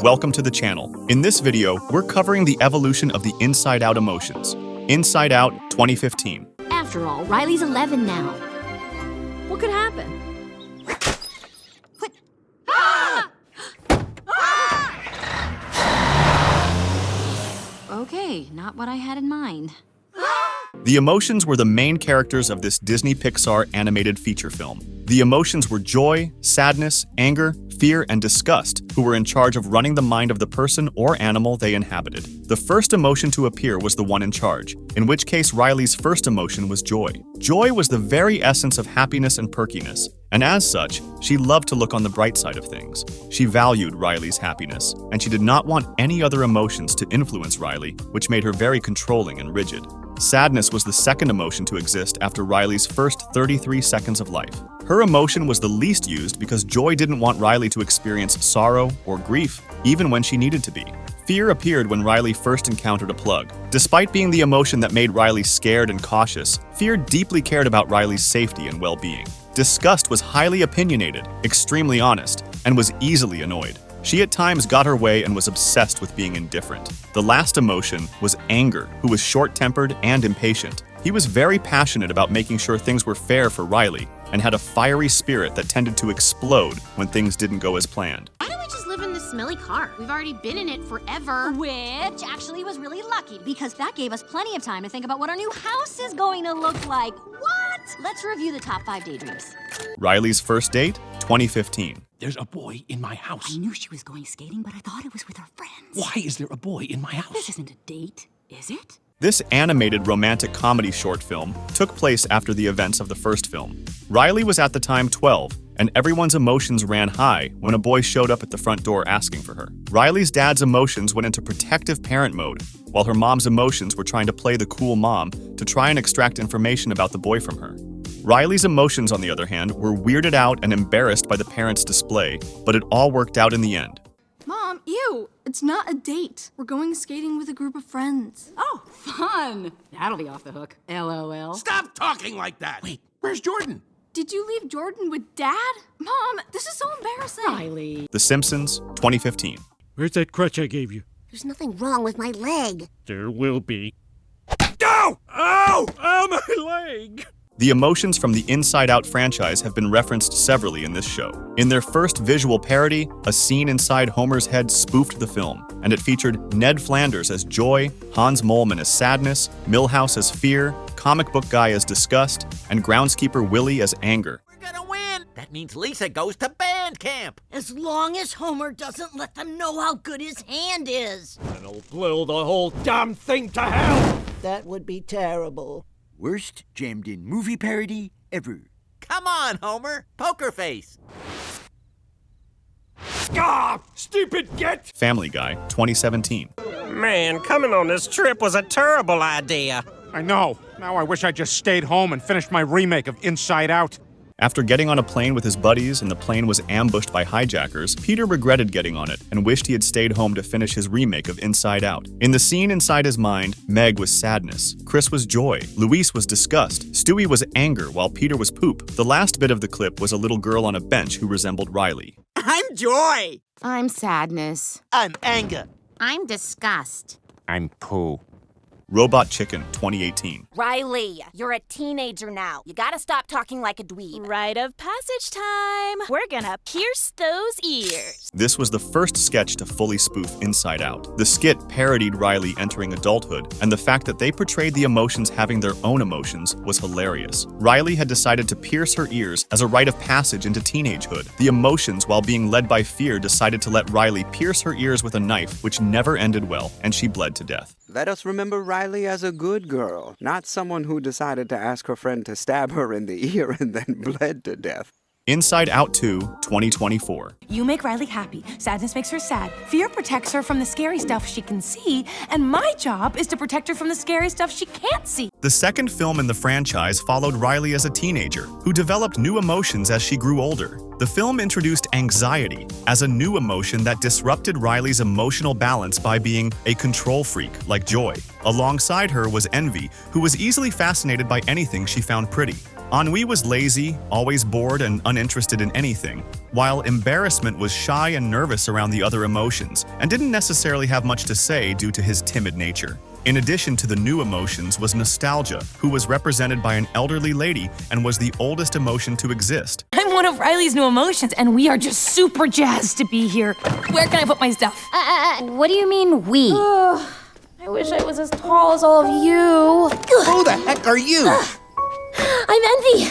welcome to the channel. In this video, we're covering the evolution of the inside-out emotions. Inside Out 2015. After all, Riley's 11 now. What could happen? What? Ah! Okay, not what I had in mind. The emotions were the main characters of this Disney Pixar animated feature film. The emotions were joy, sadness, anger, fear, and disgust, who were in charge of running the mind of the person or animal they inhabited. The first emotion to appear was the one in charge, in which case Riley's first emotion was joy. Joy was the very essence of happiness and perkiness, and as such, she loved to look on the bright side of things. She valued Riley's happiness, and she did not want any other emotions to influence Riley, which made her very controlling and rigid. Sadness was the second emotion to exist after Riley's first 33 seconds of life. Her emotion was the least used because Joy didn't want Riley to experience sorrow or grief, even when she needed to be. Fear appeared when Riley first encountered a plug. Despite being the emotion that made Riley scared and cautious, fear deeply cared about Riley's safety and well-being. Disgust was highly opinionated, extremely honest, and was easily annoyed. She at times got her way and was obsessed with being indifferent. The last emotion was anger, who was short-tempered and impatient. He was very passionate about making sure things were fair for Riley and had a fiery spirit that tended to explode when things didn't go as planned. Why don't we just live in this smelly car? We've already been in it forever. Which actually was really lucky because that gave us plenty of time to think about what our new house is going to look like. What? Let's review the top 5 daydreams. Riley's first date, 2015. There's a boy in my house. I knew she was going skating, but I thought it was with her friends. Why is there a boy in my house? This isn't a date, is it? This animated romantic comedy short film took place after the events of the first film. Riley was at the time 12, and everyone's emotions ran high when a boy showed up at the front door asking for her. Riley's dad's emotions went into protective parent mode, while her mom's emotions were trying to play the cool mom to try and extract information about the boy from her. Riley's emotions, on the other hand, were weirded out and embarrassed by the parents' display, but it all worked out in the end. Mom, ew! It's not a date. We're going skating with a group of friends. Oh, fun! That'll be off the hook. LOL. Stop talking like that! Wait, where's Jordan? Did you leave Jordan with Dad? Mom, this is so embarrassing. Riley. The Simpsons, 2015. Where's that crutch I gave you? There's nothing wrong with my leg. There will be. Ow! Ow! Ow, my leg! The emotions from the Inside Out franchise have been referenced severally in this show. In their first visual parody, a scene inside Homer's head spoofed the film, and it featured Ned Flanders as joy, Hans Moleman as sadness, Milhouse as fear, comic book guy as disgust, and groundskeeper Willie as anger. We're gonna win! That means Lisa goes to band camp! As long as Homer doesn't let them know how good his hand is. And it'll blow the whole damn thing to hell! That would be terrible. Worst jammed-in movie parody ever. Come on, Homer! Poker face! Ah! Stupid git! Family Guy, 2017. Man, coming on this trip was a terrible idea. I know. Now I wish I just stayed home and finished my remake of Inside Out. After getting on a plane with his buddies and the plane was ambushed by hijackers, Peter regretted getting on it and wished he had stayed home to finish his remake of Inside Out. In the scene inside his mind, Meg was sadness, Chris was joy, Luis was disgust, Stewie was anger, while Peter was poop. The last bit of the clip was a little girl on a bench who resembled Riley. I'm joy! I'm sadness. I'm anger. I'm disgust. I'm poo. Robot Chicken, 2018. Riley, you're a teenager now. You gotta stop talking like a dweeb. Rite of passage time. We're gonna pierce those ears. This was the first sketch to fully spoof Inside Out. The skit parodied Riley entering adulthood, and the fact that they portrayed the emotions having their own emotions was hilarious. Riley had decided to pierce her ears as a rite of passage into teenagehood. The emotions, while being led by fear, decided to let Riley pierce her ears with a knife, which never ended well, and she bled to death. Let us remember Riley as a good girl, not someone who decided to ask her friend to stab her in the ear and then bled to death. Inside Out 2, 2024. You make Riley happy. Sadness makes her sad. Fear protects her from the scary stuff she can see, and my job is to protect her from the scary stuff she can't see. The second film in the franchise followed Riley as a teenager, who developed new emotions as she grew older. The film introduced anxiety as a new emotion that disrupted Riley's emotional balance by being a control freak like Joy. Alongside her was Envy, who was easily fascinated by anything she found pretty. Ennui was lazy, always bored and uninterested in anything, while embarrassment was shy and nervous around the other emotions and didn't necessarily have much to say due to his timid nature. In addition to the new emotions was nostalgia, who was represented by an elderly lady and was the oldest emotion to exist. I'm one of Riley's new emotions, and we are just super jazzed to be here. Where can I put my stuff? What do you mean, we? I wish I was as tall as all of you. Who the heck are you? I'm Envy.